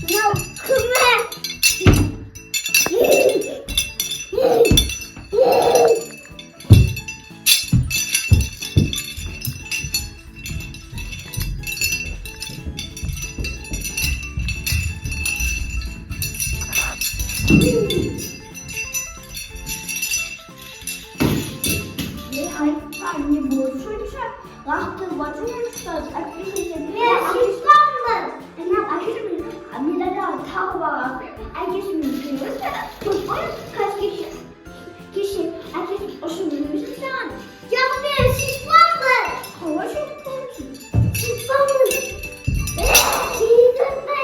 Mынау кімі? Не бойшынша, лақты батырынша, әкесіне Мен шыққанмын. әкесіне медальға тағы бағасы, әкесіне күйесі, көппай кеше әкесіне ұшын білмесін саған. Жоқ, мен шыққанмын. Қалай шыққанмын? Шыққанмын. Жейдің бе?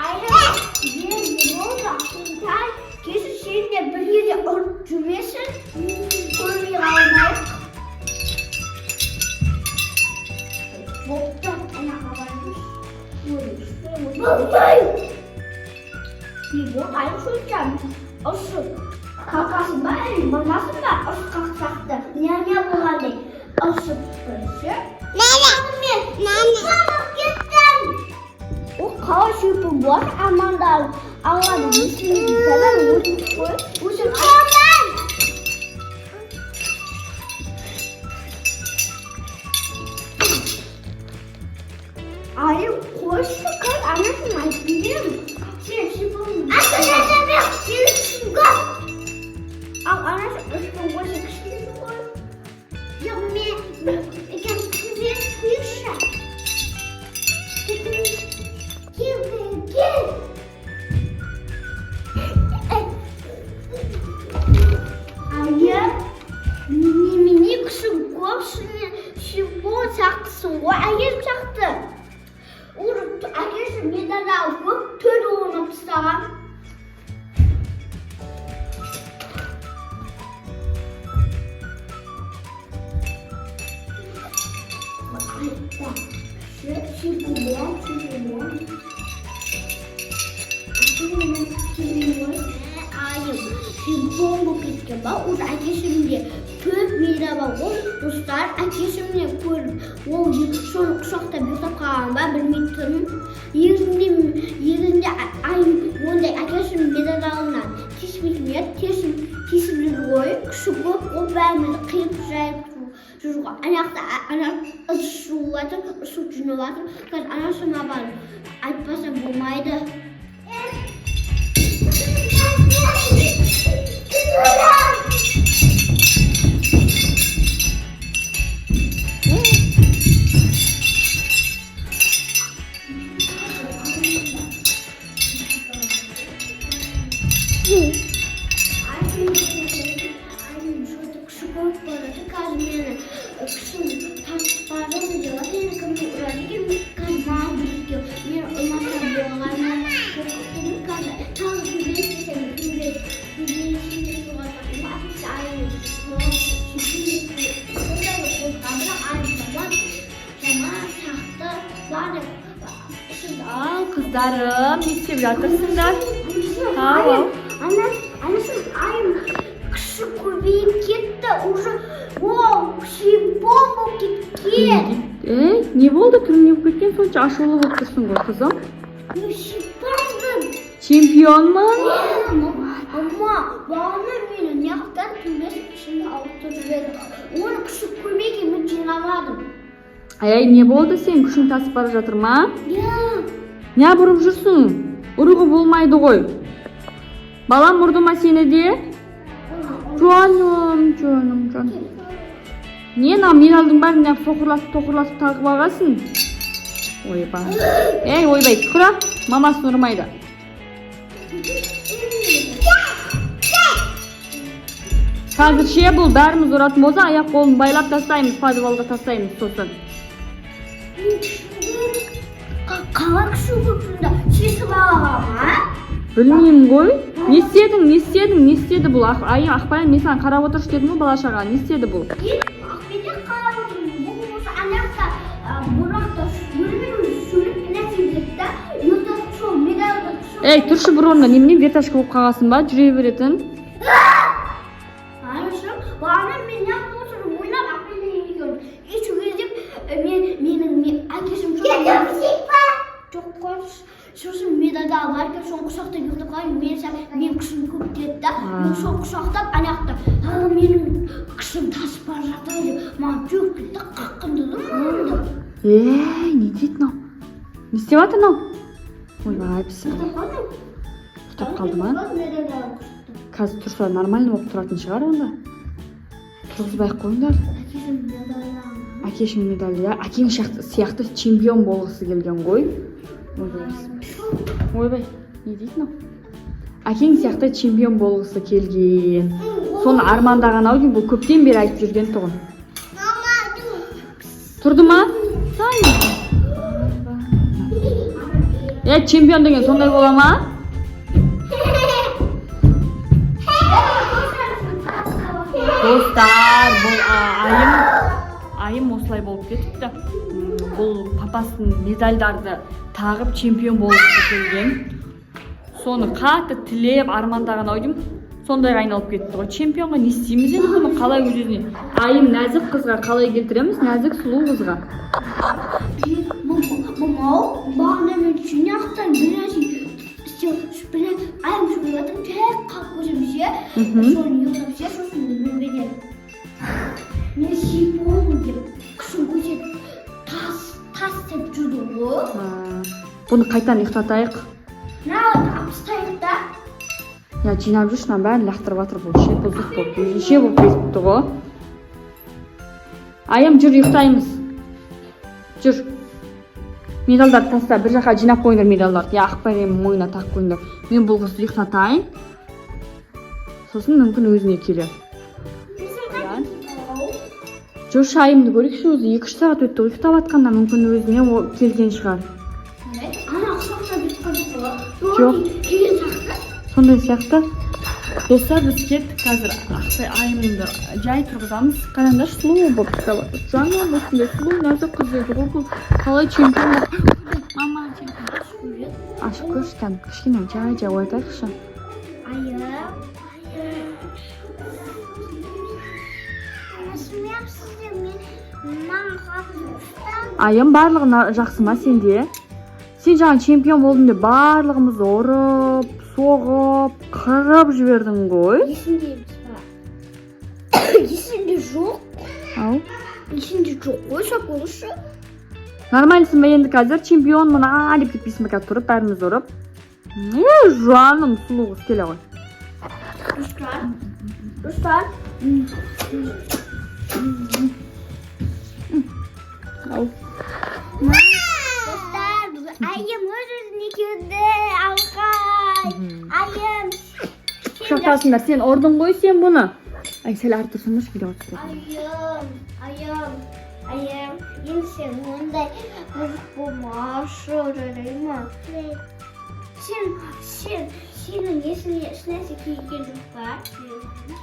Айым, мен не болды? Сентай, кеше сенде бір жерде ұрып жүрмесін, көрмей қалмайық. Боптан ана қабарымыз. Болмайым. Не болды? Айым шөлкен. Ұшы қақасын ба, болмасын ба? Ұшы қақсақты. Не болғандай? Ұшы бірінші. Шыққанып кеттім. О, қалай шөпі болады? Амандалып алады. Есімді сәлем өзіміз қойып. Өзім Айым, қойшы қыз, анасын айтып беремін. Сен шипың. Сен шыққан. Ал анасы үстің қойшы кішкенесі қой. Жоқ, мен кімбен құйшы. Кел. Айым, немене күшің көпшіне шипон сақтысың ғой, әкесім сақты. Әкесі медаль алып көп төрі орнап тастаған. Айым, чемпион болып кеткен ба? Ол әкесімде төрт медаль бар ғой. Достар, әкесімде көріп, ол соны құшақтап ұйықтап қалған ба, білмей тұрмын. Егінде айым ондай әкесім медаль алынан тиіспейтін тиісіп жүр ғой. Күші көп, ол бәрімізді қиып жайып жүр ғой. Ана ұшу жатыр, ұшу жүніп жатыр. Қазір анасына барып айтпаса болмайды. Kızlarım, ne isteyip жатырсыңдар? Анасым айым кіші көбейіп кетті, уже чемпион болып кеткен. Не болды? Түрің не болып кеткен? Сонша ашулы болып тұрсың ғой, қызым. Мен чемпионмын. Чемпионмын? Ама, бағана мені неғықтан түнбесін ішінде ауыртып жіберді. Оны кіші көбейге мен жинамадым. Ай, не болды сен? Күшің тасып бара жатыр ма? Не бұрып жүрсің? Ұрығы болмайды ғой. Балам ұрды ма сені де? Жаным. Не медалдың бәрін тоқырласып тағып алғасын? Ойбай. Ойбай, құра, мамасын ұрмайды. Қазірше бұл бәріміз ұратын болса, аяқ қолын байлап тастаймыз, подвалға тастаймыз сосын. Қалай күші көпсінде шешіп алаға? Білмеймін ғой. Не істеді бұл? Ақпайым, мен саған қарап отыршы дедім ғой балашаға. Не істеді бұл? Ақпенде қарап отырмын. Бұл осы анақта бұрақта сөйлеп нәрсе деді. Ертіп сол медалды Ей, тұршы бір орынға, немене верташка болып қалғасын ба? Жүре беретін. Анашым, бағана мен неғып отырып ойлап ақпенде екеуін. Еш өгездеп менің әкесім Жоқ қой, сосын медалді алар екен, соны құшақтап ұйықтап қалайын. Мен күшім көп келеді да, мен соны құшақтап, анаяқта, менің күшім тасып бара жатыр деп, маған жүріп кетті, қаққындыдым. Не дейді мынау? Не істеп жатыр мынау? Ойбай, бісміллә. Құтап қалды ма? Қазір тұрса нормально болып тұратын шығар онда. Тұрғызбай-ақ қойыңдар. Әкешің медалі, ja. Әкең сияқты чемпион болғысы келген ғой. Ойбай, не дейді мынау? Әкең сияқты чемпион болғысы келген. Соны армандаған ау деймін, бұл көптен бері айтып жүрген тұғын. Тұрды ма? Чемпион деген сондай бола ма? Достар, бұл Айым осылай болып кетіпті. Бұл папасының медальдарды тағып чемпион болғысы келген. Соны қатты тілеп, армандаған ау деймін. Сондайға айналып кетті ғой. Чемпионға не істейміз енді бұны? Қалай өзіне? Айым нәзік қызға қалай келтіреміз? Нәзік сұлу қызға. Мамау, бағына мен жинақтан біраз айым шоколадын тәк қап көзімше, соны ұйықтапше, сосын мен берем. Мен чемпионмын деп, күшін көзет тас деп жүрді ғой. Бұны қайтан ұйықтатайық? Апыстайық да. Жинап жүршін, бәрін лақтырып жатыр бұл. Шепозық болып, өзінше болып кетіпті ғой. Айым, жүр ұйықтаймыз. Жүр. Медалдарды таста, бір жаққа жинап қойыңдар медалдарды. Ақбәремнің мойнына тақ қойыңдар. Мен бұл қызды ұйықтатайын. Сосын мүмкін өзіне келер. Жүрші Айымды көрейікші, өзі 2-3 сағат өтті ұйықтап атқанда мүмкін өзіне келген шығар. Ана ұқсақта біткен ғой. Жоқ. Келген сияқты. Сондай сияқты. Достар, біз кеттік қазір. Айымды жай тұрғызамыз. Қараңдар, сұлу болып тұрып. Жаңа осындай сұлу, нәзік қыз еді ғой бұл. Қалай чемпион болып. Мама, чемпион. Ашып көрші, кішкене жай оятайықшы. Айым, барлығына жақсы ма сенде? Сен жаңа чемпион болдың деп барлығымыз ұрып, соғып, қырып жібердің ғой. Есінде жоқ. Ау? Есінде жоқ қой, шақолышы. Нормальсың ба енді қазір? Чемпионмын деп кетпейсің бе қазір тұрып, бәріміз ұрып. Жаным, сұлу қыз келе ғой. Достар. Ау. Достар, Айым өз-өзіне келді, алқай. Айым. Құшақтасыңдар, сен ұрдың ғой сен бұны. Ай, сәл ары тұрсаңдаршы, видео түсіріп. Айым, енді сен ондай қызық болмашы, жарайма. Сенің есіне ешнәрсе келген жоқ па?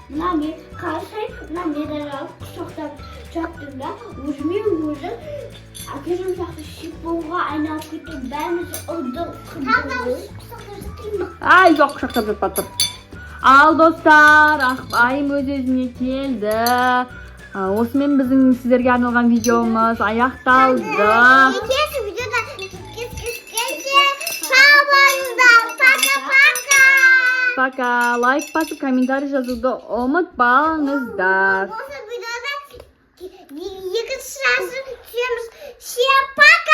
Мына мен қарасай, мына медаль алып құшақтап жаттым да, өзімен өзі әкежім сияқты чемпионға айналып кетті, бәріміз ұрды қырды. Ай, жоқ, құшақтап жатпатыр. Ал достар, Айым өз-өзіне келді. Осымен біздің сіздерге арналған видеомыз аяқталды. Келесі видеода сау болыңыздар. Пока. Лайк басып, комментарий жазуды ұмытпаңыздар. Осы видеода екінші жазып түсеміз. Пока.